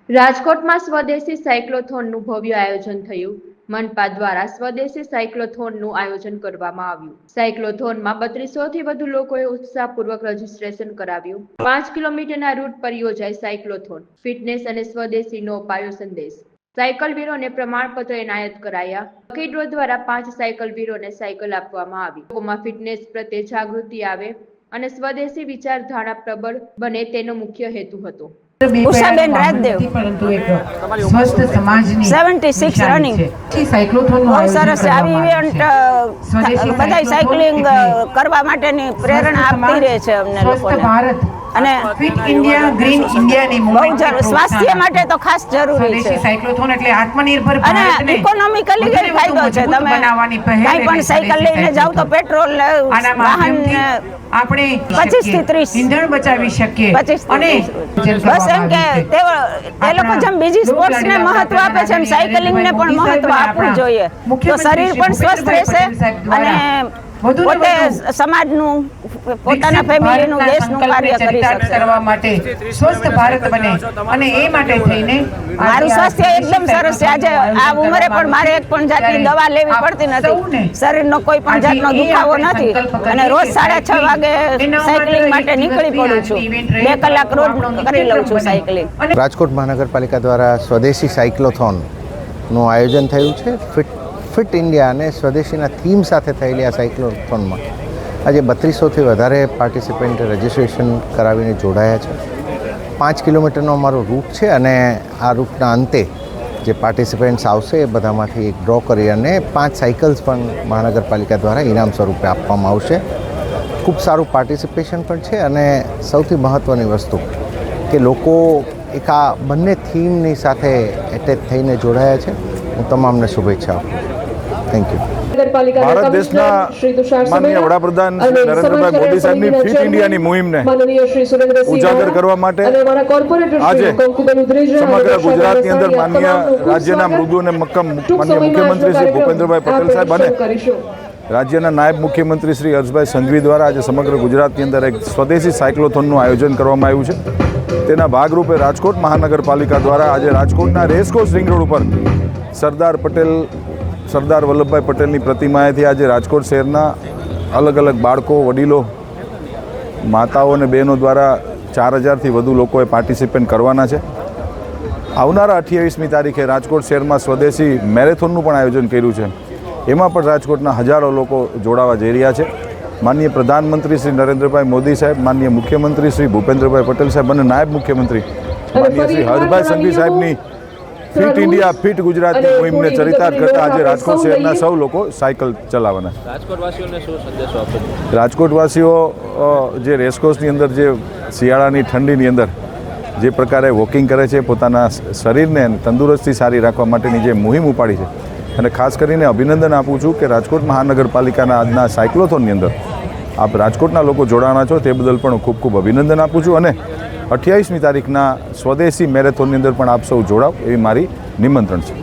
રાજકોટમાં સ્વદેશી સાયક્લોથોનનું ભવ્ય આયોજન થયું। મનપા દ્વારા સ્વદેશી સાયક્લોથોનનું આયોજન કરવામાં આવ્યું। સાયક્લોથોનમાં 3200 થી વધુ લોકોએ ઉત્સાહપૂર્વક રજીસ્ટ્રેશન કરાવ્યું। 5 કિલોમીટરના રૂટ પર યોજાઈ સાયક્લોથોન। ફિટનેસ અને સ્વદેશીનો અપાયો સંદેશ। સાયકલવીરોને પ્રમાણપત્ર એનાયત કરાયા। લકી ડ્રો દ્વારા 5 સાયકલવીરોને સાયકલ આપવામાં આવી। લોકોમાં ફિટનેસ પ્રત્યે જાગૃતિ આવે અને સ્વદેશી વિચારધારા પ્રબળ બને તેનો મુખ્ય હેતુ હતો। ઉષાબેન રાજદેવ, પરંતુ એક સ્વસ્થ સમાજની 76 રનિંગ સાયક્લોથોન બહુ સરસ આવી ઇવેન્ટ બધા સાયકલિંગ કરવા માટેની પ્રેરણા આપતી રહે છે અમને લોકોને અને ફિટ ઇન્ડિયા ગ્રીન ઇન્ડિયાની બહુ જરૂર સ્વાસ્થ્ય માટે તો ખાસ જરૂરી છે। સાયક્લોથોન એટલે આત્મનિર્ભર અને ઇકોનોમિકલી કઈ ફાયદો છે, તમે કઈ પણ સાયકલ લઈને જાવ તો પેટ્રોલ વાહન આપણે 25 થી 30 ઈંધણ બચાવી શકીએ 25 અને બસ એમ કે તે લોકો જેમ બીજી સ્પોર્ટ્સ ને મહત્વ આપે છે એમ સાયકલિંગ ને પણ મહત્વ આપવું જોઈએ, તો શરીર પણ સ્વસ્થ રહેશે અને પોતે સમાજનું પોતાના ફેમિલીનું દેશનું કાર્ય કરી શકશે। કરવા માટે સ્વસ્થ ભારત બને અને એ માટે થઈને મારું સ્વાસ્થ્ય એકદમ સરસ છે। આજે આ ઉંમરે પણ મારે એક પણ જાતની દવા લેવી પડતી નથી, શરીરનો કોઈ પણ જાતનો દુખાવો નથી અને રોજ 6:30 વાગે સાયકલિંગ માટે નીકળી પડું છું। 2 કલાક રોજ કરી લઉં છું સાયકલિંગ। રાજકોટ મહાનગરપાલિકા દ્વારા સ્વદેશી સાયક્લોથોનનું આયોજન થયું છે। ફિટ ઇન્ડિયા અને સ્વદેશીના થીમ સાથે થયેલી આ સાયક્લોથોનમાં આજે 3200થી વધારે પાર્ટિસિપન્ટ રજિસ્ટ્રેશન કરાવીને જોડાયા છે। 5 કિલોમીટરનો અમારો રૂટ છે અને આ રૂટના અંતે જે પાર્ટિસિપન્ટ્સ આવશે એ બધામાંથી એક ડ્રો કરી અને 5 સાયકલ્સ પણ મહાનગરપાલિકા દ્વારા ઇનામ સ્વરૂપે આપવામાં આવશે। ખૂબ સારું પાર્ટિસિપેશન પણ છે અને સૌથી મહત્ત્વની વસ્તુ કે લોકો એક આ બંને થીમની સાથે એટેચ થઈને જોડાયા છે। હું તમામને શુભેચ્છા આપું છું। Thank you. ભારત દેશના માનનીય વડાપ્રધાન નરેન્દ્રભાઈ મોદી સાહેબની ફિટ ઇન્ડિયાની મુહિમને ઉજાગર કરવા માટે આજે સમગ્ર ગુજરાતની અંદર માનનીય રાજ્યના મૃદુ અને મક્કમ માનનીય મુખ્યમંત્રી શ્રી ભૂપેન્દ્રભાઈ પટેલ સાહેબ અને રાજ્યના નાયબ મુખ્યમંત્રી શ્રી હર્ષભાઈ સંઘવી દ્વારા આજે સમગ્ર ગુજરાતની અંદર એક સ્વદેશી સાયક્લોથોનનું આયોજન કરવામાં આવ્યું છે। તેના ભાગરૂપે રાજકોટ મહાનગરપાલિકા દ્વારા આજે રાજકોટના રેસકોર્સ રિંગ રોડ ઉપર સરદાર વલ્લભભાઈ પટેલની પ્રતિમાએથી આજે રાજકોટ શહેરના અલગ અલગ બાળકો, વડીલો, માતાઓ અને બહેનો દ્વારા 4000થી વધુ લોકોએ પાર્ટિસિપેટ કરવાના છે। આવનારા 28મી તારીખે રાજકોટ શહેરમાં સ્વદેશી મેરેથોનનું પણ આયોજન કર્યું છે। એમાં પણ રાજકોટના હજારો લોકો જોડાવા જઈ રહ્યા છે। માનનીય પ્રધાનમંત્રી શ્રી નરેન્દ્રભાઈ મોદી સાહેબ, માનનીય મુખ્યમંત્રી શ્રી ભૂપેન્દ્રભાઈ પટેલ સાહેબ અને નાયબ મુખ્યમંત્રી માનનીય શ્રી હર્ષભાઈ સંઘવી સાહેબની ફિટ ઇન્ડિયા ફિટ ગુજરાતની મુહિમને ચરિતાર્થ કરતા આજે રાજકોટ શહેરના સૌ લોકો સાયકલ ચલાવવાના છે। રાજકોટવાસીઓને શું સંદેશો આપશો? રાજકોટવાસીઓ જે રેસકોર્સની અંદર જે શિયાળાની ઠંડીની અંદર જે પ્રકારે વોકિંગ કરે છે, પોતાના શરીરને તંદુરસ્તી સારી રાખવા માટેની જે મુહિમ ઉપાડી છે અને ખાસ કરીને અભિનંદન આપું છું કે રાજકોટ મહાનગરપાલિકાના આજના સાયક્લોથોનની અંદર આપ રાજકોટના લોકો જોડાણા છો તે બદલ પણ ખૂબ ખૂબ અભિનંદન આપું છું અને 28મી તારીખના સ્વદેશી મેરેથોનની અંદર પણ આપ સૌ જોડાવ એવી મારી નિમંત્રણ છે।